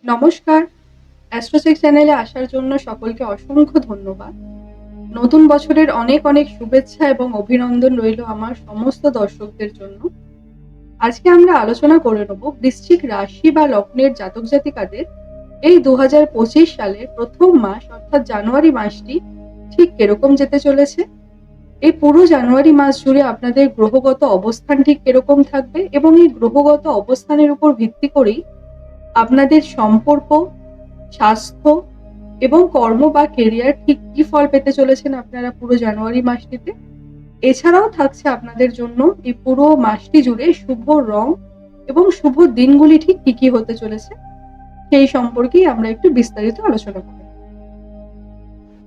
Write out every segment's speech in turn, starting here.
নমস্কার। অ্যাস্ট্রোচেক চ্যানেলে আসার জন্য সকলকে অসংখ্য ধন্যবাদ। নতুন বছরের অনেক অনেক শুভেচ্ছা এবং অভিনন্দন রইল আমার সমস্ত দর্শকদের জন্য। আজকে আমরা আলোচনা করে নেব বৃশ্চিক রাশি বা লগ্নের জাতক জাতিকাদের এই 2025 সালের প্রথম মাস অর্থাৎ জানুয়ারি মাসটি ঠিক কিরকম যেতে চলেছে। এই পুরো জানুয়ারি মাস জুড়ে আপনাদের গ্রহগত অবস্থান ঠিক কিরকম থাকবে এবং এই গ্রহগত অবস্থানের উপর ভিত্তি করেই আপনাদের সম্পর্ক, স্বাস্থ্য এবং কর্ম বা কেরিয়ার ঠিক কি ফল পেতে চলেছেন আপনারা পুরো জানুয়ারি মাসটিতে। এছাড়াও থাকছে আপনাদের জন্য এই পুরো মাসটি জুড়ে শুভ রং এবং শুভ দিনগুলি ঠিক কি কি হতে চলেছে সেই সম্পর্কেই আমরা একটু বিস্তারিত আলোচনা করব।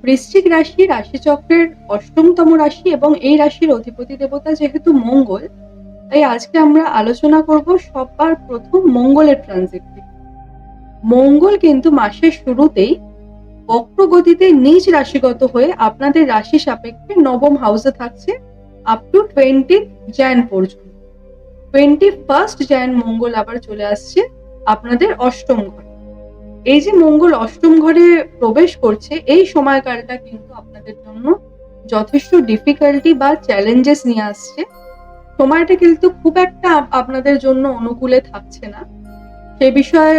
বৃশ্চিক রাশি রাশিচক্রের অষ্টমতম রাশি এবং এই রাশির অধিপতি দেবতা যেহেতু মঙ্গল, তাই আজকে আমরা আলোচনা করব সবার প্রথম মঙ্গলের ট্রানজিট। মঙ্গল কিন্তু মাসের শুরুতেই বক্রগতিতে নিজ রাশিগত হয়ে আপনাদের রাশি সাপেক্ষে নবম হাউসে থাকছে আপ টু 20 jan পর্যন্ত। 21 jan মঙ্গল আবার চলে আসছে আপনাদের অষ্টম ঘরে। এই যে মঙ্গল অষ্টম ঘরে প্রবেশ করছে, এই সময়কালটা কিন্তু আপনাদের জন্য যথেষ্ট ডিফিকাল্টি বা চ্যালেঞ্জেস নিয়ে আসছে। সময়টা কিন্তু খুব একটা আপনাদের জন্য অনুকূলে থাকছে না, সে বিষয়ে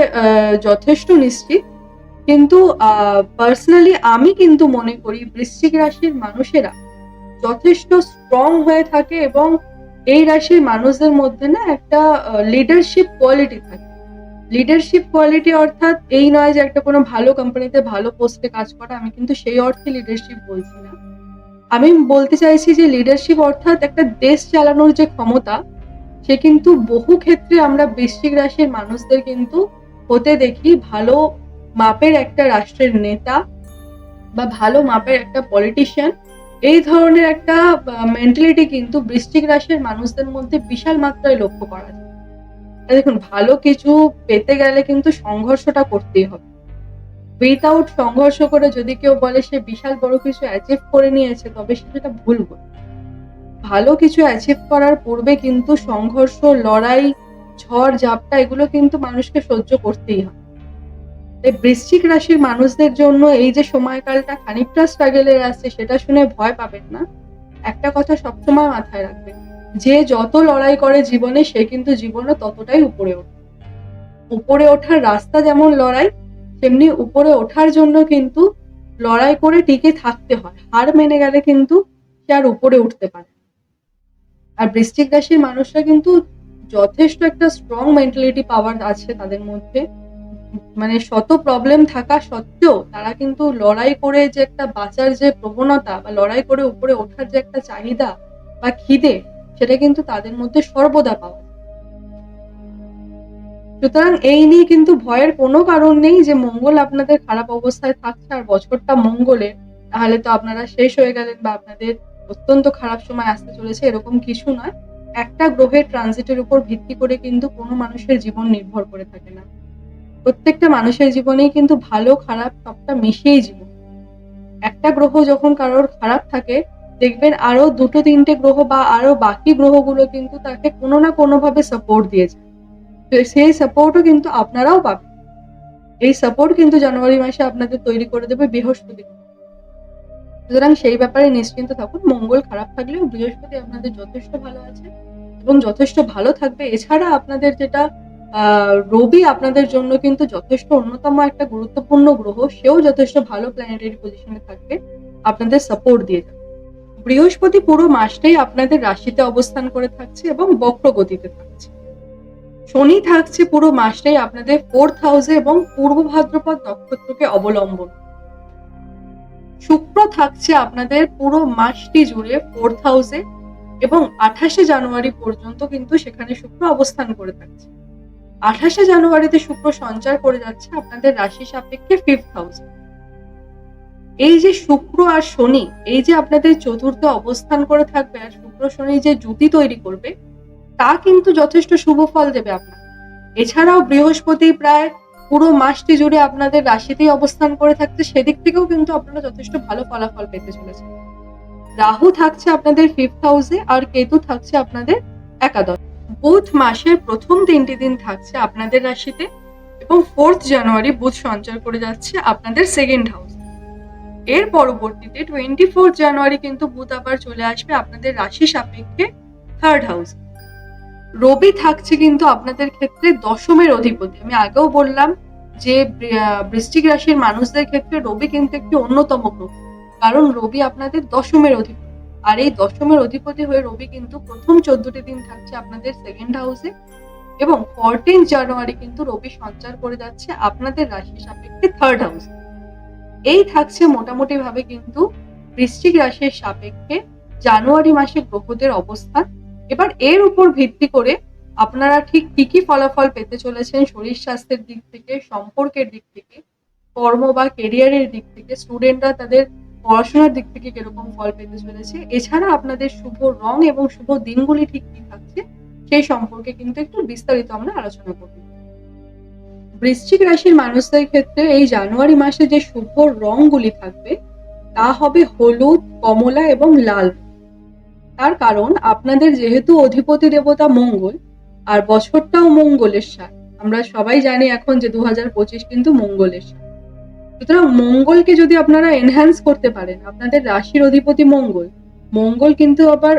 যথেষ্ট নিশ্চিত। কিন্তু পার্সোনালি আমি কিন্তু মনে করি বৃশ্চিক রাশির মানুষেরা যথেষ্ট স্ট্রং হয়ে থাকে এবং এই রাশির মানুষদের মধ্যে না একটা লিডারশিপ কোয়ালিটি থাকে। লিডারশিপ কোয়ালিটি অর্থাৎ এই নয় যে একটা কোনো ভালো কোম্পানিতে ভালো পোস্টে কাজ করা, আমি কিন্তু সেই অর্থে লিডারশিপ বলছি না। আমি বলতে চাইছি যে লিডারশিপ অর্থাৎ একটা দেশ চালানোর যে ক্ষমতা, সে কিন্তু বহু ক্ষেত্রে আমরা বৃশ্চিক রাশির মানুষদের কিন্তু হতে দেখি ভালো মাপের একটা রাষ্ট্রের নেতা বা ভালো মাপের একটা পলিটিশিয়ান। এই ধরনের একটা মেন্টালিটি কিন্তু বৃশ্চিক রাশির মানুষদের মধ্যে বিশাল মাত্রায় লক্ষ্য করা যায়। দেখুন, ভালো কিছু পেতে গেলে কিন্তু সংঘর্ষটা করতেই হবে। উইথআউট সংঘর্ষ করে যদি কেউ বলে সে বিশাল বড় কিছু অ্যাচিভ করে নিয়েছে, তবে সেটা ভুল বলে। ভালো কিছু অ্যাচিভ করার পূর্বে কিন্তু সংঘর্ষ, লড়াই, ঝড় ঝাপটা এগুলো কিন্তু মানুষকে সহ্য করতেই হয়। তাই বৃশ্চিক রাশির মানুষদের জন্য এই যে সময়কালটা খানিকটা স্ট্রাগলের আসছে, সেটা শুনে ভয় পাবেন না। একটা কথা সবসময় মাথায় রাখবেন, যে যত লড়াই করে জীবনে সে কিন্তু জীবনে ততটাই উপরে ওঠে। উপরে ওঠার রাস্তা যেমন লড়াই, তেমনি উপরে ওঠার জন্য কিন্তু লড়াই করে টিকে থাকতে হয়। হার মেনে গেলে কিন্তু সে আর উপরে উঠতে পারে। আর বৃশ্চিক রাশির মানুষরা কিন্তু যথেষ্ট একটা স্ট্রং মেন্টালিটি পাওয়ার আছে তাদের মধ্যে। মানে শত প্রবলেম থাকা সত্ত্বেও তারা কিন্তু লড়াই করে যে একটা বাঁচার যে প্রবণতা বা লড়াই করে উপরে ওঠার যে একটা চাহিদা বা খিদে, সেটা কিন্তু তাদের মধ্যে সর্বদা পাওয়া যায়। সুতরাং এই নিয়ে কিন্তু ভয়ের কোনো কারণ নেই যে মঙ্গল আপনাদের খারাপ অবস্থায় থাকছে আর বছরটা মঙ্গলের, তাহলে তো আপনারা শেষ হয়ে গেলেন বা আপনাদের অত্যন্ত খারাপ সময় আসতে চলেছে, এরকম কিছু নয়। একটা গ্রহের ট্রানজিটের উপর ভিত্তি করে কিন্তু কোনো মানুষের জীবন নির্ভর করে থাকে না। প্রত্যেকটা মানুষের জীবনেই কিন্তু ভালো খারাপ সবটা মিশিয়েই জীবন। একটা গ্রহ যখন কারোর খারাপ থাকে, দেখবেন আরো দুটো তিনটে গ্রহ বা আরো বাকি গ্রহগুলো কিন্তু তাকে কোনো না কোনো ভাবে সাপোর্ট দিয়েছে। সেই সাপোর্টও কিন্তু আপনারাও পাবেন। এই সাপোর্ট কিন্তু জানুয়ারি মাসে আপনাদের তৈরি করে দেবে বৃহস্পতি। সুতরাং সেই ব্যাপারে নিশ্চিন্ত থাকুন। মঙ্গল খারাপ থাকলেও বৃহস্পতি আপনাদের যথেষ্ট ভালো আছে এবং যথেষ্ট ভালো থাকবে। এছাড়া আপনাদের যেটা রবি আপনাদের জন্য কিন্তু যথেষ্ট অন্যতম একটা গুরুত্বপূর্ণ গ্রহ, সেও যথেষ্ট ভালো প্ল্যানেটারি পজিশনে থাকবে, আপনাদের সাপোর্ট দিয়ে যাবে। বৃহস্পতি পুরো মাসটাই আপনাদের রাশিতে অবস্থান করে থাকছে এবং বক্র গতিতে থাকছে। শনি থাকছে পুরো মাসটাই আপনাদের 4th হাউসে এবং পূর্ব ভাদ্রপদ নক্ষত্রকে অবলম্বন। শুক্র থাকছে আপনাদের পুরো মাসটি জুড়ে 4th হাউসে এবং 28শে জানুয়ারি পর্যন্ত কিন্তু সেখানে শুক্র অবস্থান করে থাকছে। 28শে জানুয়ারিতে শুক্র সঞ্চার করে যাচ্ছে আপনাদের রাশি সাপেক্ষে 5th হাউসে। এই যে শুক্র আর শনি, এই যে আপনাদের চতুর্থে অবস্থান করে থাকবে আর শুক্র শনি যে জুতি তৈরি করবে, তা কিন্তু যথেষ্ট শুভ ফল দেবে আপনার। এছাড়াও বৃহস্পতি প্রায় পুরো মাসটি জুড়ে আপনাদের রাশিতেই অবস্থান করে থাকছে, সেদিক থেকেও কিন্তু আপনারা যথেষ্ট ভালো ফলাফল পেতে চলেছেন। রাহু থাকছে আপনাদের 5th হাউসে আর কেতু থাকছে আপনাদের একাদশ। বুধ মাসের প্রথম 3টি দিন থাকছে আপনাদের রাশিতে এবং 4th জানুয়ারি বুধ সঞ্চার করে যাচ্ছে আপনাদের সেকেন্ড হাউস। এর পরবর্তীতে 24 জানুয়ারি কিন্তু বুধ আবার চলে আসবে আপনাদের রাশি সাপেক্ষে থার্ড হাউস। রবি থাকছে কিন্তু আপনাদের ক্ষেত্রে দশমের অধিপতি। আমি আগেও বললাম যে বৃশ্চিক রাশির মানুষদের ক্ষেত্রে রবি কিন্তু একটি অন্যতম গ্রহ, কারণ রবি আপনাদের দশমের অধিপতি। আর এই দশমের অধিপতি হয়ে রবি কিন্তু প্রথম 14টি দিন থাকছে আপনাদের সেকেন্ড হাউসে, এবং 14 জানুয়ারি কিন্তু রবি সঞ্চার করে যাচ্ছে আপনাদের রাশি সাপেক্ষে থার্ড হাউসে। এই থাকছে মোটামুটি ভাবে কিন্তু বৃশ্চিক রাশির সাপেক্ষে জানুয়ারি মাসে গ্রহদের অবস্থান। এবার এর উপর ভিত্তি করে আপনারা ঠিক কি কি ফলাফল পেতে চলেছেন শরীর স্বাস্থ্যের দিক থেকে, সম্পর্কের দিক থেকে, কর্ম বা কেরিয়ারের দিক থেকে, স্টুডেন্টরা তাদের পড়াশোনার দিক থেকে কিরকম ফল পেতে চলেছে, এছাড়া আপনাদের শুভ রং এবং শুভ দিনগুলি ঠিক কি থাকছে সেই সম্পর্কে কিন্তু একটু বিস্তারিত আমরা আলোচনা করব। বৃশ্চিক রাশির মানুষদের ক্ষেত্রে এই জানুয়ারি মাসে যে শুভ রংগুলি থাকবে তা হবে হলুদ, কমলা এবং লাল। তার কারণ আপনাদের যেহেতু অধিপতি দেবতা মঙ্গল, আর বছরটাও মঙ্গলের সাল, আমরা সবাই জানি এখন যে 2025 কিন্তু মঙ্গলের সাল। সুতরাং মঙ্গলকে যদি আপনারা এনহ্যান্স করতে পারেন, আপনাদের রাশির অধিপতি মঙ্গল, মঙ্গল কিন্তু আবার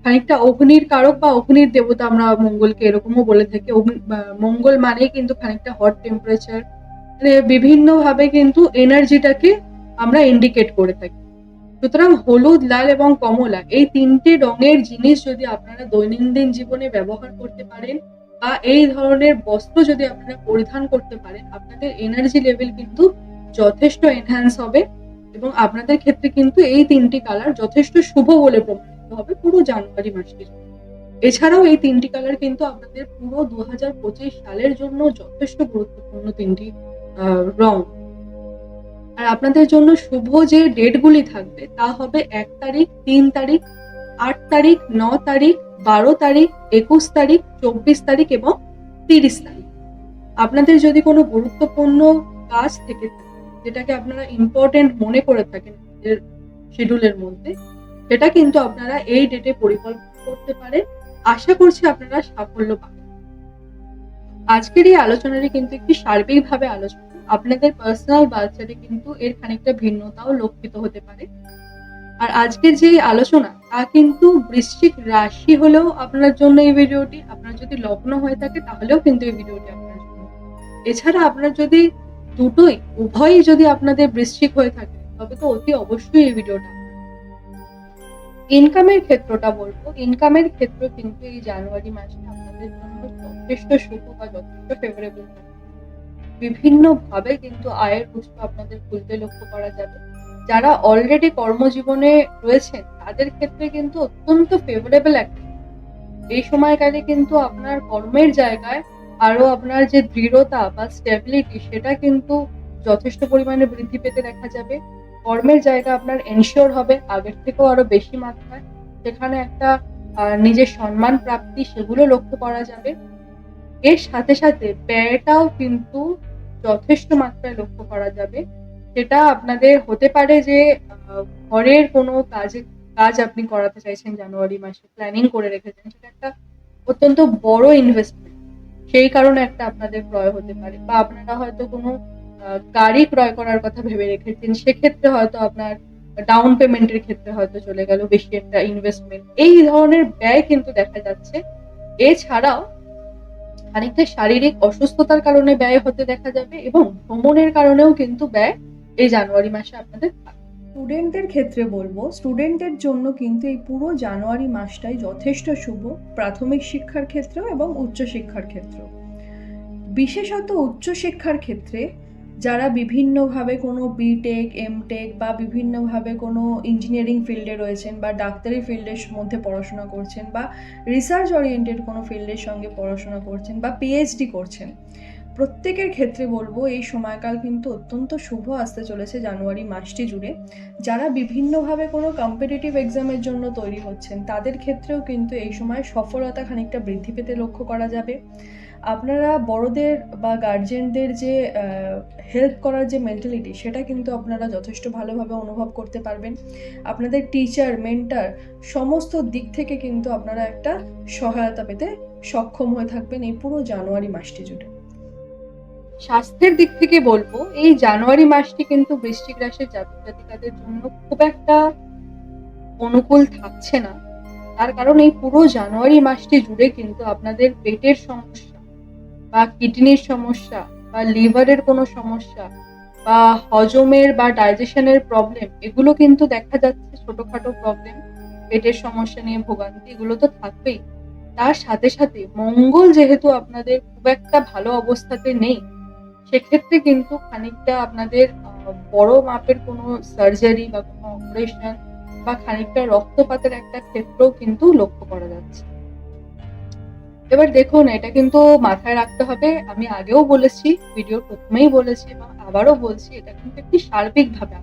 খানিকটা অগ্নির কারক বা অগ্নির দেবতা, আমরা মঙ্গলকে এরকমও বলে থাকি। মঙ্গল মানেই কিন্তু খানিকটা হট টেম্পারেচার, মানে বিভিন্ন ভাবে কিন্তু এনার্জিটাকে আমরা ইন্ডিকেট করে থাকি। সুতরাং হলুদ, লাল এবং কমলা এই তিনটে রঙের জিনিস যদি আপনারা দৈনন্দিন জীবনে ব্যবহার করতে পারেন বা এই ধরনের বস্ত্র যদি আপনারা পরিধান করতে পারেন, আপনাদের এনার্জি লেভেল কিন্তু যথেষ্ট এনহ্যান্স হবে এবং আপনাদের ক্ষেত্রে কিন্তু এই তিনটি কালার যথেষ্ট শুভ বলে প্রমাণিত হবে পুরো জানুয়ারি মাসের। এছাড়াও এই তিনটি কালার কিন্তু আপনাদের পুরো 2025 সালের জন্য যথেষ্ট গুরুত্বপূর্ণ তিনটি রং। আর আপনাদের জন্য শুভ যে ডেটগুলি থাকবে তা হবে 1 তারিখ, 3 তারিখ, 8 তারিখ, 9 তারিখ, 12 তারিখ, 21 তারিখ, 24 তারিখ এবং 30 তারিখ। আপনাদের যদি কোনো গুরুত্বপূর্ণ কাজ থেকে থাকে, যেটাকে আপনারা ইম্পর্টেন্ট মনে করে থাকেন আপনাদের শিডিউলের মধ্যে, সেটা কিন্তু আপনারা এই ডেটে পরিকল্পনা করতে পারেন। আশা করছি আপনারা সাফল্য পাবেন। আজকের এই আলোচনাটি কিন্তু একটি সার্বিকভাবে আলোচনা, আপনাদের পার্সোনাল বার্থ চার্টে কিন্তু এর খানিকটা ভিন্নতাও লক্ষিত হতে পারে। আর আজকের যে আলোচনা তা কিন্তু বৃশ্চিক রাশি হলেও আপনার জন্য এই ভিডিওটি, আপনার যদি লগ্ন হয়ে থাকে তাহলেও কিন্তু এই ভিডিওটি আপনার জন্য। এছাড়া আপনার যদি উভয়ই যদি আপনাদের বৃশ্চিক হয়ে থাকে তবে তো অতি অবশ্যই এই ভিডিওটা। ইনকামের ক্ষেত্রটা বলবো, ইনকামের ক্ষেত্র কিন্তু এই জানুয়ারি মাসে আপনাদের জন্য যথেষ্ট শুভ বা যথেষ্ট ফেভারেবল থাকে। বিভিন্ন ভাবে কিন্তু আয়ের উৎস আপনাদের খুলতে লক্ষ্য করা যাবে। যারা অলরেডি কর্মজীবনে রয়েছেন তাদের ক্ষেত্রে কিন্তু অত্যন্ত ফেভারেবল একটা, এই সময়কালে কিন্তু আপনার কর্মের জায়গায় আরো আপনার যে দৃঢ়তা বা স্টেবিলিটি সেটা কিন্তু যথেষ্ট পরিমাণে বৃদ্ধি পেতে দেখা যাবে। কর্মের জায়গা আপনার এনশিওর হবে আগের থেকেও আরো বেশি মাত্রায়, সেখানে একটা নিজের সম্মান প্রাপ্তি সেগুলো লক্ষ্য করা যাবে। এর সাথে সাথে ব্যয়টাও কিন্তু যথেষ্ট মাত্রায় লক্ষ্য করা যাবে। সেটা আপনাদের হতে পারে যে ঘরের কোনো কাজ আপনি করাতে চাইছেন, জানুয়ারি মাসে প্ল্যানিং করে রেখেছেন, সেটা একটা অত্যন্ত বড় ইনভেস্টমেন্ট, সেই কারণে একটা আপনাদের ক্রয় হতে পারে। বা আপনারা হয়তো কোনো গাড়ি ক্রয় করার কথা ভেবে রেখেছেন, সেক্ষেত্রে হয়তো আপনার ডাউন পেমেন্টের ক্ষেত্রে হয়তো চলে গেল বেশি একটা ইনভেস্টমেন্ট, এই ধরনের ব্যয় কিন্তু দেখা যাচ্ছে। এছাড়াও খানিকটা শারীরিক অসুস্থতার কারণে ব্যয় হতে দেখা যাবে এবং ভ্রমণের কারণেও কিন্তু ব্যয় এই জানুয়ারি মাসে আপনাদের থাকবে। স্টুডেন্টদের ক্ষেত্রে বলবো, স্টুডেন্টের জন্য কিন্তু এই পুরো জানুয়ারি মাসটাই যথেষ্ট শুভ, প্রাথমিক শিক্ষার ক্ষেত্রেও এবং উচ্চশিক্ষার ক্ষেত্রেও। বিশেষত উচ্চশিক্ষার ক্ষেত্রে যারা বিভিন্নভাবে কোনো বিটেক, এমটেক বা বিভিন্নভাবে কোনো ইঞ্জিনিয়ারিং ফিল্ডে রয়েছেন বা ডাক্তারি ফিল্ডের মধ্যে পড়াশোনা করছেন বা রিসার্চ ওরিয়েন্টেড কোনো ফিল্ডের সঙ্গে পড়াশোনা করছেন বা পিএইচডি করছেন, প্রত্যেকের ক্ষেত্রে বলবো এই সময়কাল কিন্তু অত্যন্ত শুভ আসতে চলেছে জানুয়ারি মাসটি জুড়ে। যারা বিভিন্নভাবে কোনো কম্পিটিটিভ এক্সামের জন্য তৈরি হচ্ছেন তাদের ক্ষেত্রেও কিন্তু এই সময় সফলতা খানিকটা বৃদ্ধি পেতে লক্ষ্য করা যাবে। আপনারা বড়দের বা গার্জেনদের যে হেল্প করার যে মেন্টালিটি, সেটা কিন্তু আপনারা যথেষ্ট ভালোভাবে অনুভব করতে পারবেন। আপনাদের টিচার, মেন্টার সমস্ত দিক থেকে কিন্তু আপনারা একটা সহায়তা পেতে সক্ষম হয়ে থাকবেন এই পুরো জানুয়ারি মাসটি জুড়ে। স্বাস্থ্যের দিক থেকে বলবো, এই জানুয়ারি মাসটি কিন্তু বৃশ্চিক রাশির জাতক জাতিকাদের জন্য খুব একটা অনুকূল থাকছে না। তার কারণ এই পুরো জানুয়ারি মাসটি জুড়ে কিন্তু আপনাদের পেটের সমস্যা বা কিডনির সমস্যা বা লিভারের কোনো সমস্যা বা হজমের বা ডাইজেশনের প্রবলেম, এগুলো কিন্তু দেখা যাচ্ছে। ছোটখাটো প্রবলেম, পেটের সমস্যা নিয়ে ভোগান্তি, এগুলো তো থাকবেই। তার সাথে সাথে মঙ্গল যেহেতু আপনাদের খুব একটা ভালো অবস্থাতে নেই, সেক্ষেত্রে কিন্তু খানিকটা আপনাদের বড় মাপের কোনো সার্জারি বা কোনো অপারেশন বা খানিকটা রক্তপাতের একটা ক্ষেত্রও কিন্তু লক্ষ্য করা যাচ্ছে। এবার দেখুন, এটা কিন্তু মাথায় রাখতে হবে। আমি আগেও বলেছি, ভিডিওর প্রথমেই বলেছি এবং আবারও বলছি, এটা কিন্তু একটি সার্বিকভাবে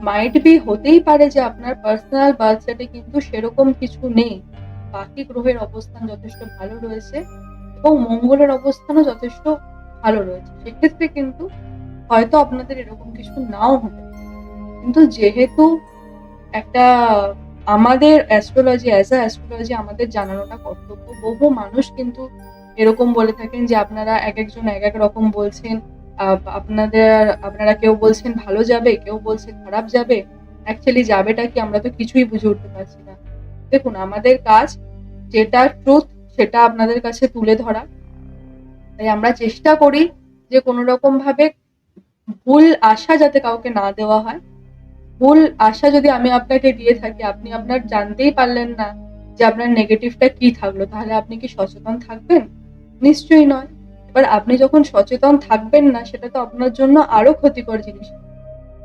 মাইট বি হতেই পারে যে আপনার পার্সোনাল বার্থ চার্টে কিন্তু সেরকম কিছু নেই। বাকি গ্রহের অবস্থান যথেষ্ট ভালো রয়েছে এবং মঙ্গলের অবস্থানও যথেষ্ট ভালো রয়েছে। সেক্ষেত্রে কিন্তু হয়তো আপনাদের এরকম কিছু নাও হতে পারে। কিন্তু যেহেতু একটা আমাদের অ্যাস্ট্রোলজি আমাদের জানানোটা কর্তব্য। বহু মানুষ কিন্তু এরকম বলে থাকেন যে আপনারা একেকজন এক রকম বলছেন। আপনারা কেউ বলছেন ভালো যাবে, কেউ বলছে খারাপ যাবে। অ্যাকচুয়ালি যাবেটা কি আমরা তো কিছুই বুঝে উঠতে পারছি না। দেখুন, আমাদের কাজ যেটা ট্রুথ সেটা আপনাদের কাছে তুলে ধরা। তাই আমরা চেষ্টা করি যে কোনো রকম ভাবে ভুল আশা যাতে কাউকে না দেওয়া হয়। ভুল আশা যদি আমি আপনাকে দিয়ে থাকি, আপনি আপনার জানতেই পারলেন না যে আপনার নেগেটিভটা কি থাকলো, তাহলে আপনি কি সচেতন থাকবেন? নিশ্চয়ই নয়। এবার আপনি যখন সচেতন থাকবেন না, সেটা তো আপনার জন্য আরো ক্ষতিকর জিনিস।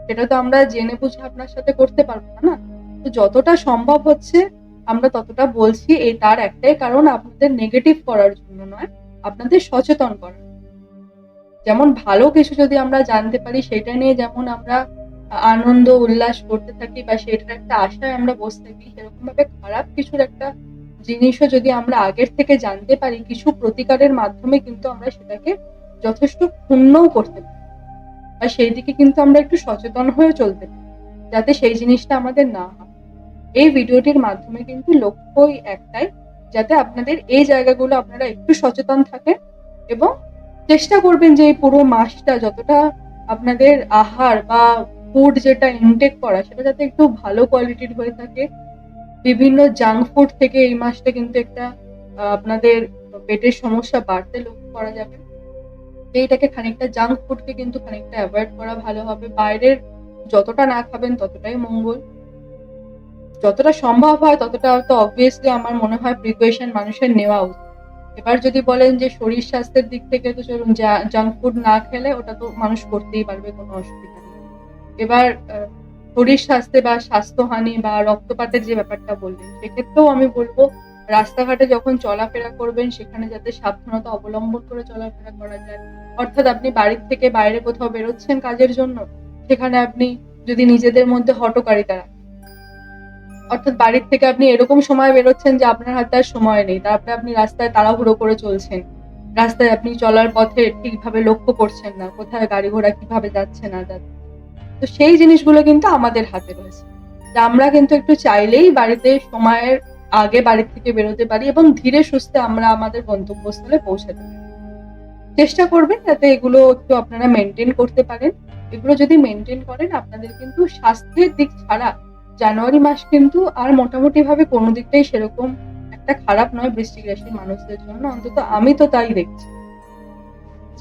সেটা তো আমরা জেনে বুঝে আপনার সাথে করতে পারবো না, না? তো যতটা সম্ভব হচ্ছে আমরা ততটা বলছি। এই তার একটাই কারণ, আপনাদের নেগেটিভ করার জন্য নয়, আপনাদের সচেতন করার। যেমন ভালো কিছু যদি আমরা জানতে পারি, সেটা নিয়ে যেমন আমরা আনন্দ উল্লাস করতে থাকি বা সেটার একটা আশায় আমরা বসে থাকি, সেরকম ভাবে খারাপ কিছুর একটা জিনিসও যদি আমরা আগের থেকে জানতে পারি, কিছু প্রতিকারের মাধ্যমে কিন্তু আমরা সেটাকে যথেষ্ট ক্ষুণ্ণও করতে পারি। আর সেই দিকে কিন্তু আমরা একটু সচেতন হয়ে চলতে পারি, যাতে সেই জিনিসটা আমাদের না হয়। এই ভিডিওটির মাধ্যমে কিন্তু লক্ষ্যই একটাই, যাতে আপনাদের এই জায়গাগুলো আপনারা একটু সচেতন থাকেন এবং চেষ্টা করবেন যে এই পুরো মাসটা যতটা আপনাদের আহার বা ফুড যেটা ইনটেক করা, সেটা যাতে একটু ভালো কোয়ালিটির হয়ে থাকে। বিভিন্ন জাঙ্ক ফুড থেকে এই মাসটা কিন্তু একটা আপনাদের পেটের সমস্যা বাড়তে লক্ষ্য করা যাবে। এইটাকে খানিকটা জাঙ্ক ফুডকে কিন্তু খানিকটা অ্যাভয়েড করা ভালো হবে। বাইরের যতটা না খাবেন ততটাই মঙ্গল। যতটা সম্ভব হয় ততটা তো অবভিয়াসলি আমার মনে হয় প্রিপারেশন মানুষের নেওয়া উচিত। এবার যদি বলেন যে শরীর স্বাস্থ্যের দিক থেকে, তো চলুন, জাঙ্ক ফুড না খেলে ওটা তো মানুষ করতেই পারবে, কোনো অসুবিধা নেই। এবার শরীর স্বাস্থ্যে বা স্বাস্থ্যহানি বা রক্তপাতের যে ব্যাপারটা বললেন, সেক্ষেত্রেও আমি বলবো রাস্তাঘাটে যখন চলাফেরা করবেন সেখানে যাতে সাবধানতা অবলম্বন করে চলাফেরা করা যায়। অর্থাৎ আপনি বাড়ির থেকে বাইরে কোথাও বেরোচ্ছেন কাজের জন্য, সেখানে আপনি যদি নিজেদের মধ্যে হঠকারিতা রাখেন, অর্থাৎ বাড়ির থেকে আপনি এরকম সময় বেরোচ্ছেন যে আপনার হাতে আর সময় নেই, তারপরে আপনি রাস্তায় তাড়াহুড়ো করে চলছেন। রাস্তায় আপনি চলার পথে ঠিকভাবে লক্ষ্য করছেন না কোথায় গাড়ি ঘোড়া কিভাবে যাচ্ছে না যাচ্ছে। তো সেই জিনিসগুলো কিন্তু আমাদের হাতে রয়েছে। তা আমরা কিন্তু একটু চাইলেই বাড়িতে সময়ের আগে বাড়ি থেকে বেরোতে পারি এবং ধীরে সুস্থে আমরা আমাদের গন্তব্যস্থলে পৌঁছাতে পারি। চেষ্টা করবেন যাতে এগুলো একটু আপনারা মেনটেন করতে পারেন। এগুলো যদি মেনটেন করেন, আপনাদের কিন্তু স্বাস্থ্যের দিক ছাড়া জানুয়ারি মাস কিন্তু আর মোটামুটি ভাবে কোনো দিকটাই সেরকম একটা খারাপ নয় বৃশ্চিক রাশির মানুষদের জন্য। অন্তত আমি তো তাই দেখছি।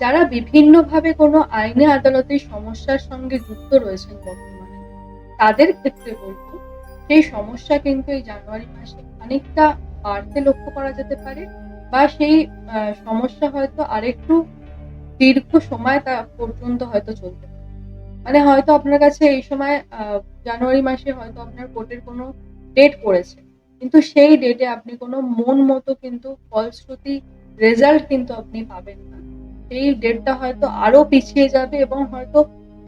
যারা বিভিন্নভাবে কোনো আইনে আদালতে সমস্যার সঙ্গে যুক্ত রয়েছেন বর্তমানে, তাদের ক্ষেত্রে বলবো সেই সমস্যা কিন্তু এই জানুয়ারি মাসে খানিকটা বাড়তে লক্ষ্য করা যেতে পারে, বা সেই সমস্যা হয়তো আরেকটু দীর্ঘ সময় তা পর্যন্ত হয়তো চলতে পারে। মানে হয়তো আপনার কাছে এই সময় জানুয়ারি মাসে হয়তো আপনার কোর্টের কোনো ডেট পড়েছে। কিন্তু সেই ডেটে আপনি কোনো মন মতো কিন্তু ফলশ্রুতি রেজাল্ট কিন্তু আপনি পাবেন না। সেই ডেটটা হয়তো আরো পিছিয়ে যাবে এবং হয়তো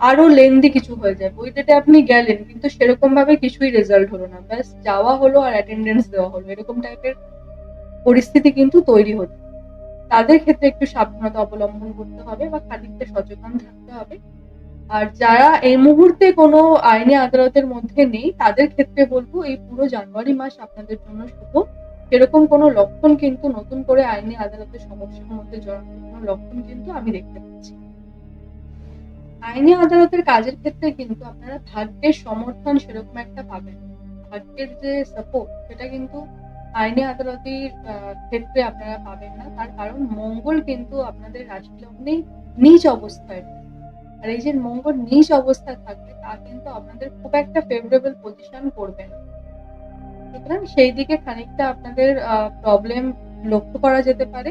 আরো লেংদি কিছু হয়ে যাবে। ওই ডেটে আপনি গেলেন কিন্তু সেরকম ভাবে কিছুই রেজাল্ট হলো না। ব্যাস যাওয়া হলো আর অ্যাটেন্ডেন্স দেওয়া হলো। এরকম টাইপের পরিস্থিতি কিন্তু তৈরি হচ্ছে। তাদের ক্ষেত্রে একটু সাবধানতা অবলম্বন করতে হবে বা খানিকটা সচেতন থাকতে হবে। আর যারা এই মুহূর্তে কোনো আইনি আদালতের মধ্যে নেই, তাদের ক্ষেত্রে বলবো এই পুরো জানুয়ারি মাস আপনাদের জন্য শুভ। সেরকম কোনো লক্ষণ কিন্তু নতুন করে আইনি আদালতের সমস্যার মধ্যে জড়ানোর কোনো লক্ষণ কিন্তু আমি দেখতে পাচ্ছি না। আইনি আদালতের কাজের ক্ষেত্রে কিন্তু আপনারা ভাগ্যের সমর্থন সেরকম একটা পাবেন না। ভাগ্যের যে সাপোর্ট সেটা কিন্তু আইনি আদালতের ক্ষেত্রে আপনারা পাবেন না। তার কারণ মঙ্গল কিন্তু আপনাদের রাশি লগ্নেই নীচ অবস্থায় রয়েছে। আর এই যে মঙ্গল নীচ অবস্থায় থাকবে তা কিন্তু আপনাদের খুব একটা ফেভারেবল পজিশন করবে না। সুতরাং সেই দিকে খানিকটা আপনাদের প্রবলেম লক্ষ্য করা যেতে পারে।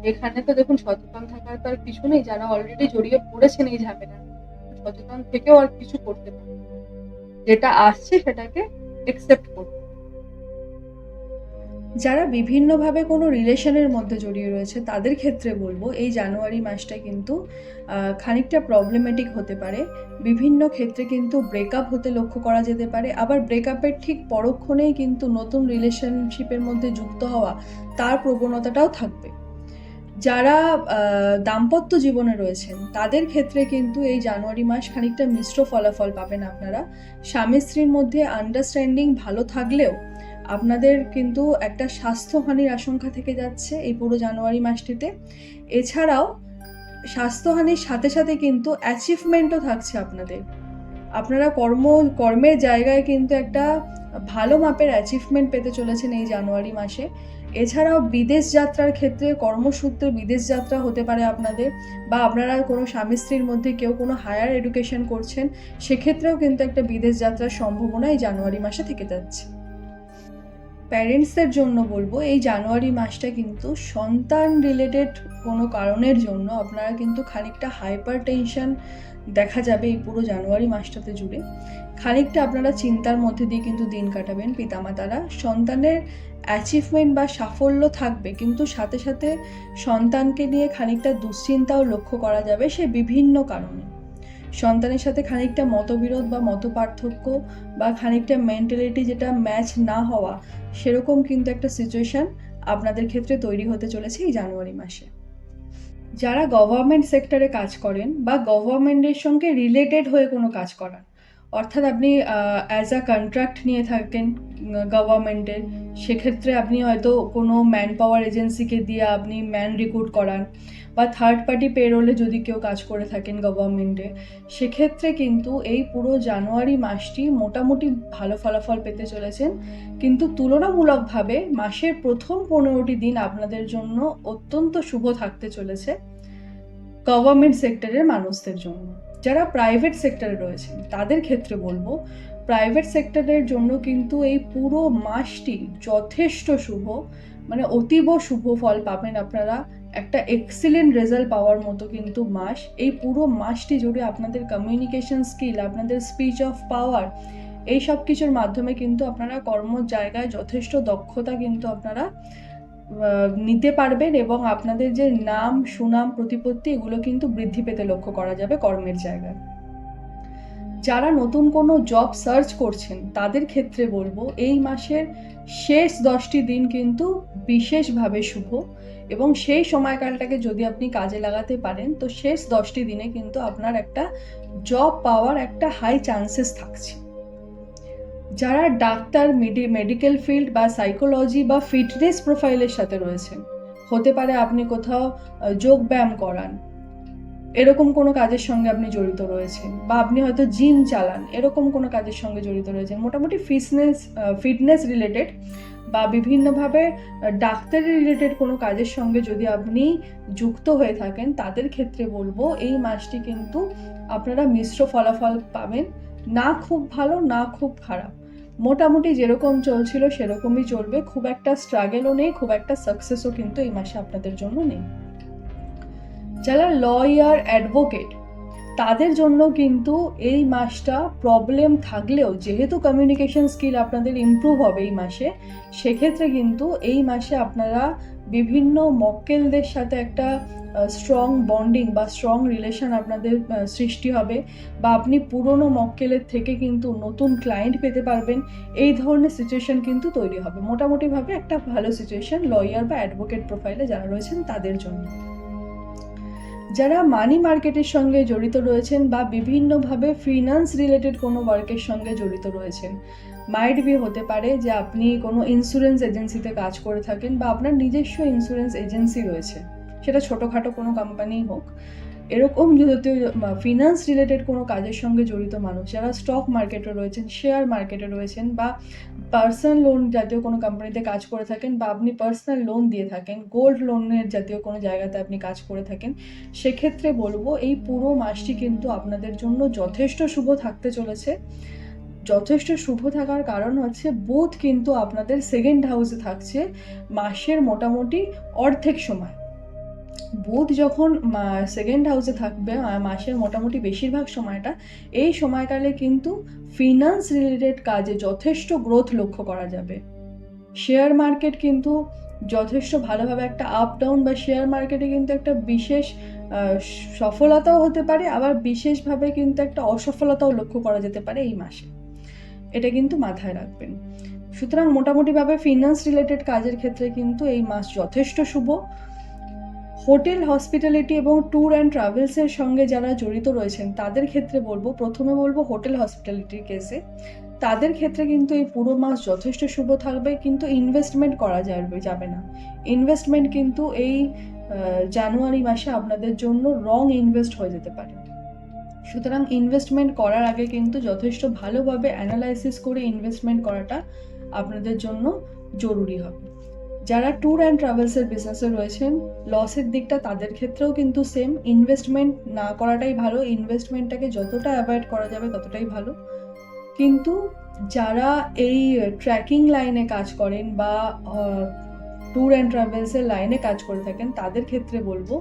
এখানে তো দেখুন সচেতন থাকার তো আর কিছু নেই। যারা অলরেডি জড়িয়ে পড়েছেন এই ঝামেলায়, সচেতন থেকেও আর কিছু করতে পারবে না। যেটা আসছে সেটাকে একসেপ্ট করুন। যারা বিভিন্নভাবে কোনো রিলেশনের মধ্যে জড়িয়ে রয়েছে তাদের ক্ষেত্রে বলবো এই জানুয়ারি মাসটা কিন্তু খানিকটা প্রবলেমেটিক হতে পারে। বিভিন্ন ক্ষেত্রে কিন্তু ব্রেকআপ হতে লক্ষ্য করা যেতে পারে, আবার ব্রেকআপের ঠিক পরক্ষণেই কিন্তু নতুন রিলেশনশিপের মধ্যে যুক্ত হওয়া তার প্রবণতাটাও থাকবে। যারা দাম্পত্য জীবনে রয়েছেন তাদের ক্ষেত্রে কিন্তু এই জানুয়ারি মাস খানিকটা মিশ্র ফলাফল পাবেন আপনারা। স্বামী স্ত্রীর মধ্যে আন্ডারস্ট্যান্ডিং ভালো থাকলেও আপনাদের কিন্তু একটা স্বাস্থ্যহানির আশঙ্কা থেকে যাচ্ছে এই পুরো জানুয়ারি মাসটিতে। এছাড়াও স্বাস্থ্যহানির সাথে সাথে কিন্তু অ্যাচিভমেন্টও থাকছে আপনাদের। আপনারা কর্মের জায়গায় কিন্তু একটা ভালো মাপের অ্যাচিভমেন্ট পেতে চলেছেন এই জানুয়ারি মাসে। এছাড়াও বিদেশ যাত্রার ক্ষেত্রে কর্মসূত্রে বিদেশ যাত্রা হতে পারে আপনাদের, বা আপনারা কোনো স্বামী স্ত্রীর মধ্যে কেউ কোনো হায়ার এডুকেশন করছেন, সেক্ষেত্রেও কিন্তু একটা বিদেশ যাত্রার সম্ভাবনা এই জানুয়ারি মাসে থেকে যাচ্ছে। প্যারেন্টসদের জন্য বলবো এই জানুয়ারি মাসটা কিন্তু সন্তান রিলেটেড কোনো কারণের জন্য আপনারা কিন্তু খানিকটা হাইপার টেনশন দেখা যাবে এই পুরো জানুয়ারি মাসটাতে জুড়ে। খানিকটা আপনারা চিন্তার মধ্যে দিয়ে কিন্তু দিন কাটাবেন। পিতামাতারা সন্তানের অ্যাচিভমেন্ট বা সাফল্য থাকবে, কিন্তু সাথে সাথে সন্তানকে নিয়ে খানিকটা দুশ্চিন্তাও লক্ষ্য করা যাবে সে বিভিন্ন কারণে। সন্তানের সাথে খানিকটা মতবিরোধ বা মতপার্থক্য বা খানিকটা মেন্টালিটি যেটা ম্যাচ না হওয়া, সেরকম কিন্তু একটা সিচুয়েশন আপনাদের ক্ষেত্রে তৈরি হতে চলেছে এই জানুয়ারি মাসে। যারা গভর্নমেন্ট সেক্টরে কাজ করেন বা গভর্নমেন্টের সঙ্গে রিলেটেড হয়ে কোনো কাজ করান, অর্থাৎ আপনি অ্যাজ আ কন্ট্রাক্ট নিয়ে থাকেন গভর্নমেন্টের, সেক্ষেত্রে আপনি হয়তো কোনো ম্যান পাওয়ার এজেন্সিকে দিয়ে আপনি ম্যান রিক্রুট করান, বা থার্ড পার্টি পেরোলে যদি কেউ কাজ করে থাকেন গভর্নমেন্টে, সেক্ষেত্রে কিন্তু এই পুরো জানুয়ারি মাসটি মোটামুটি ভালো ফলাফল পেতে চলেছেন। কিন্তু তুলনামূলকভাবে মাসের প্রথম 15টি দিন আপনাদের জন্য অত্যন্ত শুভ থাকতে চলেছে গভর্নমেন্ট সেক্টরের মানুষদের জন্য। যারা প্রাইভেট সেক্টরে রয়েছেন তাদের ক্ষেত্রে বলবো প্রাইভেট সেক্টরের জন্য কিন্তু এই পুরো মাসটি যথেষ্ট শুভ, মানে অতীব শুভ ফল পাবেন আপনারা। একটা এক্সিলেন্ট রেজাল্ট পাওয়ার মতো কিন্তু মাস। এই পুরো মাসটি জুড়ে আপনাদের কমিউনিকেশন স্কিল, আপনাদের স্পিচ অফ পাওয়ার, এই সব কিছুর মাধ্যমে কিন্তু আপনারা কর্ম জায়গায় যথেষ্ট দক্ষতা কিন্তু আপনারা নিতে পারবেন, এবং আপনাদের যে নাম সুনাম প্রতিপত্তি এগুলো কিন্তু বৃদ্ধি পেতে লক্ষ্য করা যাবে কর্মের জায়গায়। যারা নতুন কোনো জব সার্চ করছেন তাদের ক্ষেত্রে বলবো এই মাসের শেষ 10টি দিন কিন্তু বিশেষভাবে শুভ, এবং সেই সময়কালটাকে যদি আপনি কাজে লাগাতে পারেন তো শেষ 10টি দিনে কিন্তু আপনার একটা জব পাওয়ার একটা হাই চান্সেস থাকছে। যারা ডাক্তার, মেডিকেল ফিল্ড বা সাইকোলজি বা ফিটনেস প্রোফাইলের সাথে রয়েছেন, হতে পারে আপনি কোথাও যোগ ব্যায়াম করান, এরকম কোনো কাজের সঙ্গে আপনি জড়িত রয়েছেন, বা আপনি হয়তো জিম চালান, এরকম কোনো কাজের সঙ্গে জড়িত রয়েছেন, মোটামুটি ফিটনেস রিলেটেড বা বিভিন্নভাবে ডাক্তারি রিলেটেড কোনো কাজের সঙ্গে যদি আপনি যুক্ত হয়ে থাকেন তাদের ক্ষেত্রে বলবো এই মাসটি কিন্তু আপনারা মিশ্র ফলাফল পাবেন। না খুব ভালো না খুব খারাপ, মোটামুটি যেরকম চলছিল সেরকমই চলবে। খুব একটা স্ট্রাগলও নেই, খুব একটা সাকসেসও কিন্তু এই মাসে আপনাদের জন্য নেই। যারা লয়ার, অ্যাডভোকেট, তাদের জন্য কিন্তু এই মাসটা প্রবলেম থাকলেও যেহেতু কমিউনিকেশন স্কিল আপনাদের ইমপ্রুভ হবে এই মাসে, সেক্ষেত্রে কিন্তু এই মাসে আপনারা বিভিন্ন মক্কেলদের সাথে একটা স্ট্রং বন্ডিং বা স্ট্রং রিলেশন আপনাদের সৃষ্টি হবে, বা আপনি পুরনো মক্কেলের থেকে কিন্তু নতুন ক্লায়েন্ট পেতে পারবেন। এই ধরনের সিচুয়েশন কিন্তু তৈরি হবে। মোটামুটিভাবে একটা ভালো সিচুয়েশন লয়ার বা অ্যাডভোকেট প্রোফাইলে যারা রয়েছেন তাদের জন্য। যারা মানি মার্কেটের সঙ্গে জড়িত রয়েছেন বা বিভিন্নভাবে ফিনান্স রিলেটেড কোনো ওয়ার্কের সঙ্গে জড়িত রয়েছেন, মাইট বি হতে পারে যে আপনি কোনো ইন্স্যুরেন্স এজেন্সিতে কাজ করে থাকেন বা আপনার নিজস্ব ইন্স্যুরেন্স এজেন্সি রয়েছে, সেটা ছোটোখাটো কোনো কোম্পানি হোক। এরকম যেহেতু ফিনান্স রিলেটেড কোনো কাজের সঙ্গে জড়িত মানুষ যারা স্টক মার্কেটে রয়েছেন, শেয়ার মার্কেটে রয়েছেন বা পার্সোনাল লোন জাতীয় কোনো কোম্পানিতে কাজ করে থাকেন বা আপনি পার্সোনাল লোন দিয়ে থাকেন, গোল্ড লোনের জাতীয় কোনো জায়গাতে আপনি কাজ করে থাকেন, সেক্ষেত্রে বলবো এই পুরো মাসটি কিন্তু আপনাদের জন্য যথেষ্ট শুভ থাকতে চলেছে। যথেষ্ট শুভ থাকার কারণ হচ্ছে বুধ কিন্তু আপনাদের সেকেন্ড হাউসে থাকছে মাসের মোটামুটি অর্ধেক সময়। বুধ যখন সেকেন্ড হাউসে থাকবে মাসের মোটামুটি বেশিরভাগ সময়টা, এই সময়কালে কিন্তু ফিনান্স রিলেটেড কাজে যথেষ্ট গ্রোথ লক্ষ্য করা যাবে। শেয়ার মার্কেট কিন্তু যথেষ্ট ভালোভাবে একটা আপ ডাউন বা শেয়ার মার্কেটে কিন্তু একটা বিশেষ সফলতাও হতে পারে, আবার বিশেষভাবে কিন্তু একটা অসফলতাও লক্ষ্য করা যেতে পারে এই মাসে। এটা কিন্তু মাথায় রাখবেন। সুতরাং মোটামুটিভাবে ফিনান্স রিলেটেড কাজের ক্ষেত্রে কিন্তু এই মাস যথেষ্ট শুভ। হোটেল, হসপিটালিটি এবং ট্যুর অ্যান্ড ট্রাভেলসের সঙ্গে যারা জড়িত রয়েছেন তাদের ক্ষেত্রে প্রথমে বলবো হোটেল হসপিটালিটির কেসে তাদের ক্ষেত্রে কিন্তু এই পুরো মাস যথেষ্ট শুভ থাকবে, কিন্তু ইনভেস্টমেন্ট করা যাবে না। ইনভেস্টমেন্ট কিন্তু এই জানুয়ারি মাসে আপনাদের জন্য রং ইনভেস্ট হয়ে যেতে পারে। সুতরাং ইনভেস্টমেন্ট করার আগে কিন্তু যথেষ্ট ভালোভাবে অ্যানালাইসিস করে ইনভেস্টমেন্ট করাটা আপনাদের জন্য জরুরি হবে। যারা ট্যুর অ্যান্ড ট্রাভেলসের বিজনেসে রয়েছেন, লসের দিকটা তাদের ক্ষেত্রেও কিন্তু সেম, ইনভেস্টমেন্ট না করাটাই ভালো, ইনভেস্টমেন্টটাকে যতটা অ্যাভয়েড করা যাবে ততটাই ভালো। কিন্তু যারা এই ট্র্যাকিং লাইনে কাজ করেন বা ট্যুর অ্যান্ড ট্রাভেলসের লাইনে কাজ করে থাকেন তাদের ক্ষেত্রে বলবো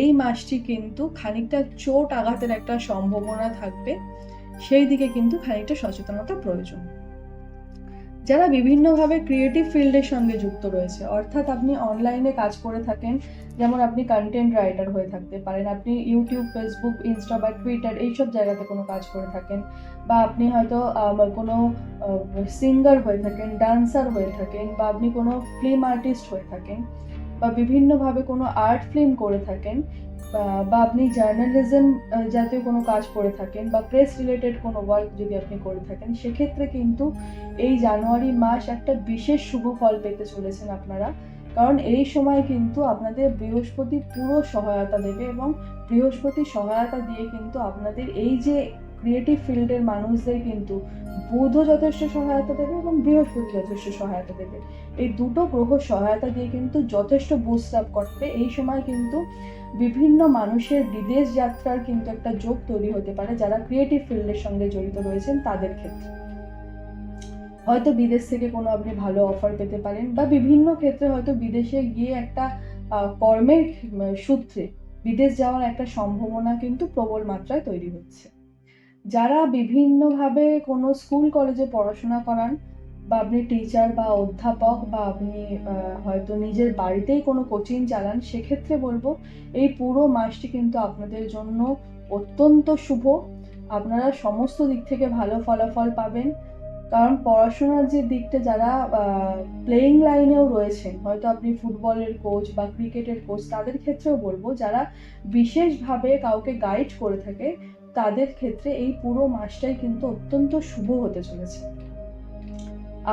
এই মাসটি কিন্তু খানিকটা চোট আঘাতের একটা সম্ভাবনা থাকবে, সেই দিকে কিন্তু খানিকটা সচেতনতা প্রয়োজন। যারা বিভিন্নভাবে ক্রিয়েটিভ ফিল্ডের সঙ্গে যুক্ত রয়েছে, অর্থাৎ আপনি অনলাইনে কাজ করে থাকেন, যেমন আপনি কন্টেন্ট রাইটার হয়ে থাকতে পারেন, আপনি ইউটিউব, ফেসবুক, ইনস্টা বা টুইটার এইসব জায়গাতে কোনো কাজ করে থাকেন, বা আপনি হয়তো কোনো সিঙ্গার হয়ে থাকেন, ডান্সার হয়ে থাকেন, বা আপনি কোনো ফিল্ম আর্টিস্ট হয়ে থাকেন, বা বিভিন্নভাবে কোনো আর্ট ফিল্ম করে থাকেন, বা আপনি জার্নালিজম জাতীয় কোনো কাজ করে থাকেন বা প্রেস রিলেটেড কোনো ওয়ার্ক যদি আপনি করে থাকেন, সেক্ষেত্রে কিন্তু এই জানুয়ারি মাস একটা বিশেষ শুভ ফল পেতে চলেছেন আপনারা। কারণ এই সময় কিন্তু আপনাদের বৃহস্পতি পুরো সহায়তা দেবে এবং বৃহস্পতির সহায়তা দিয়ে কিন্তু আপনাদের এই যে ক্রিয়েটিভ ফিল্ডের মানুষদের কিন্তু বুধও যথেষ্ট সহায়তা দেবে এবং বৃহস্পতি যথেষ্ট সহায়তা দেবে। এই দুটো গ্রহ সহায়তা দিয়ে কিন্তু যথেষ্ট বুস্ট আপ করবে। এই সময় কিন্তু বিভিন্ন মানুষের বিদেশ যাত্রার কিন্তু একটা যোগ তৈরি হতে পারে যারা ক্রিয়েটিভ ফিল্ডের সঙ্গে জড়িত রয়েছেন তাদের ক্ষেত্রে। হয়তো বিদেশ থেকে কোনো আপনি ভালো অফার পেতে পারেন বা বিভিন্ন ক্ষেত্রে হয়তো বিদেশে গিয়ে একটা কর্মের সূত্রে বিদেশ যাওয়ার একটা সম্ভাবনা কিন্তু প্রবল মাত্রায় তৈরি হচ্ছে। যারা বিভিন্নভাবে কোনো স্কুল কলেজে পড়াশোনা করান বা আপনি টিচার বা অধ্যাপক বা আপনি হয়তো নিজের বাড়িতেই কোনো কোচিং চালান, সেক্ষেত্রে বলবো এই পুরো মাসটি কিন্তু আপনাদের জন্য অত্যন্ত শুভ। আপনারা সমস্ত দিক থেকে ভালো ফলাফল পাবেন, কারণ পড়াশোনার যে দিকটা যারা প্লেয়িং লাইনেও রয়েছেন, হয়তো আপনি ফুটবলের কোচ বা ক্রিকেটের কোচ, তাদের ক্ষেত্রেও বলবো যারা বিশেষভাবে কাউকে গাইড করে থাকে তাদের ক্ষেত্রে এই পুরো মাসটাই কিন্তু অত্যন্ত শুভ হতে চলেছে।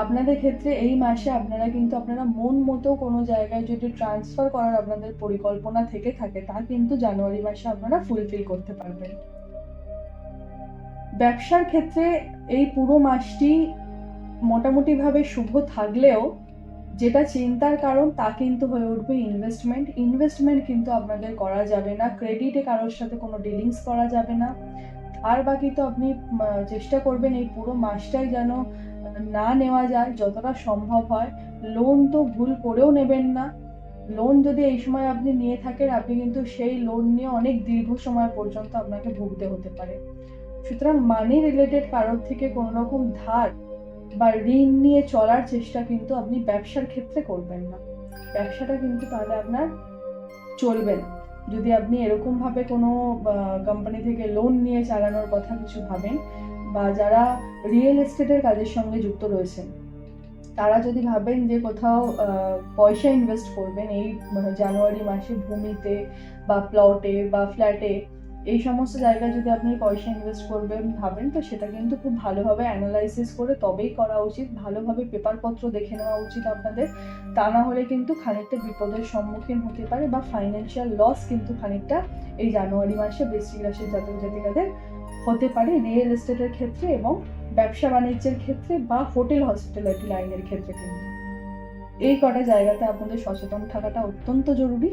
আপনাদের ক্ষেত্রে এই মাসে আপনারা মন মতো কোনো জায়গায় যদি ট্রান্সফার করার আপনাদের পরিকল্পনা থেকে থাকে তা কিন্তু জানুয়ারি মাসে আপনারা ফুলফিল করতে পারবেন। ব্যবসার ক্ষেত্রে এই পুরো মাসটি মোটামুটিভাবে শুভ থাকলেও যেটা চিন্তার কারণ তা কিন্তু হয়ে উঠবে ইনভেস্টমেন্ট কিন্তু আপনাদের করা যাবে না, ক্রেডিটে কারোর সাথে কোনো ডিলিংস করা যাবে না। আর বাকি তো আপনি চেষ্টা করবেন এই পুরো মাসটাই যেন না নেওয়া যায়, যতটা সম্ভব হয়। লোন তো ভুল করেও নেবেন না। লোন যদি এই সময় আপনি নিয়ে থাকেন, আপনি কিন্তু সেই লোন নিয়ে অনেক দীর্ঘ সময় পর্যন্ত আপনাকে ভুগতে হতে পারে। সুতরাং মানি রিলেটেড কারোর থেকে কোনো রকম ধার বা ঋণ নিয়ে চলার চেষ্টা কিন্তু আপনি ব্যবসার ক্ষেত্রে করবেন না। ব্যবসাটা কিন্তু তাহলে আপনার চলবে না। যদি আপনি এরকমভাবে কোনো কোম্পানি থেকে লোন নিয়ে চালানোর কথা কিছু ভাবেন, বা যারা রিয়েল এস্টেটের কাজের সঙ্গে যুক্ত রয়েছেন তারা যদি ভাবেন যে কোথাও পয়সা ইনভেস্ট করবেন এই জানুয়ারি মাসে ভূমিতে বা প্লটে বা ফ্ল্যাটে, এই সমস্ত জায়গায় যদি আপনি পয়সা ইনভেস্ট করবেন ভাবেন, তো সেটা কিন্তু খুব ভালোভাবে অ্যানালাইসিস করে তবেই করা উচিত। ভালোভাবে পেপারপত্র দেখে নেওয়া উচিত আপনাদের। তা না হলে কিন্তু খানিকটা বিপদের সম্মুখীন হতে পারে বা ফাইন্যান্সিয়াল লস কিন্তু খানিকটা এই জানুয়ারি মাসে বৃশ্চিক রাশির জাতক জাতিকাদের হতে পারে রিয়েল এস্টেটের ক্ষেত্রে এবং ব্যবসা বাণিজ্যের ক্ষেত্রে বা হোটেল হসপিটালিটি লাইনের ক্ষেত্রে। কিন্তু এই কটা জায়গাতে আপনাদের সচেতন থাকাটা অত্যন্ত জরুরি।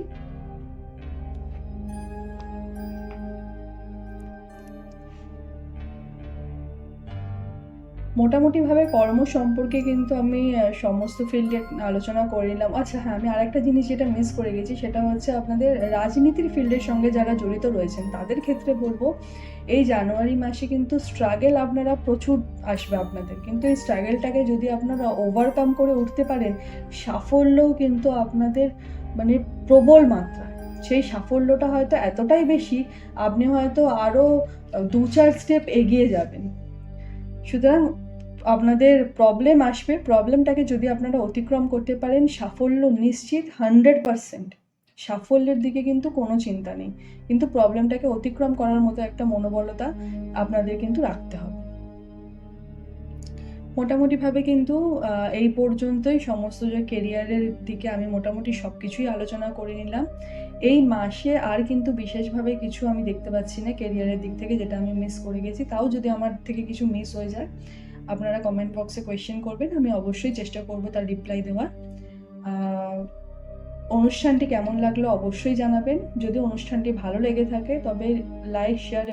মোটামুটিভাবে কর্ম সম্পর্কে কিন্তু আমি সমস্ত ফিল্ডে আলোচনা করে নিলাম। আচ্ছা হ্যাঁ, আমি আরেকটা জিনিস যেটা মিস করে গেছি সেটা হচ্ছে আপনাদের রাজনীতির ফিল্ডের সঙ্গে যারা জড়িত রয়েছেন তাদের ক্ষেত্রে বলবো, এই জানুয়ারি মাসে কিন্তু স্ট্রাগল আপনারা প্রচুর আসবে আপনাদের। কিন্তু এই স্ট্রাগলটাকে যদি আপনারা ওভারকাম করে উঠতে পারেন, সাফল্যও কিন্তু আপনাদের মানে প্রবল মাত্রা। সেই সাফল্যটা হয়তো এতটাই বেশি, আপনি হয়তো আরও 2-4 স্টেপ এগিয়ে যাবেন। সুতরাং আপনাদের প্রবলেম আসবে, প্রবলেমটাকে যদি আপনারা অতিক্রম করতে পারেন, সাফল্য নিশ্চিত 100%। সাফল্যের দিকে কিন্তু কোনো চিন্তা নেই, কিন্তু প্রবলেমটাকে অতিক্রম করার মতো একটা মনোবলতা আপনাদের কিন্তু রাখতে হবে। মোটামুটিভাবে কিন্তু এই পর্যন্তই সমস্ত যে কেরিয়ারের দিকে আমি মোটামুটি সব কিছুই আলোচনা করে নিলাম। এই মাসে আর কিন্তু বিশেষভাবে কিছু আমি দেখতে পাচ্ছি না কেরিয়ারের দিক থেকে যেটা আমি মিস করে গেছি। তাও যদি আমার থেকে কিছু মিস হয়ে যায়, আপনারা কমেন্ট বক্সে কোয়েশ্চেন করবেন, আমি অবশ্যই চেষ্টা করব তার রিপ্লাই দেওয়ার। অনুষ্ঠানটি কেমন লাগলো অবশ্যই জানাবেন। যদি অনুষ্ঠানটি ভালো লেগে থাকে তবে লাইক, শেয়ার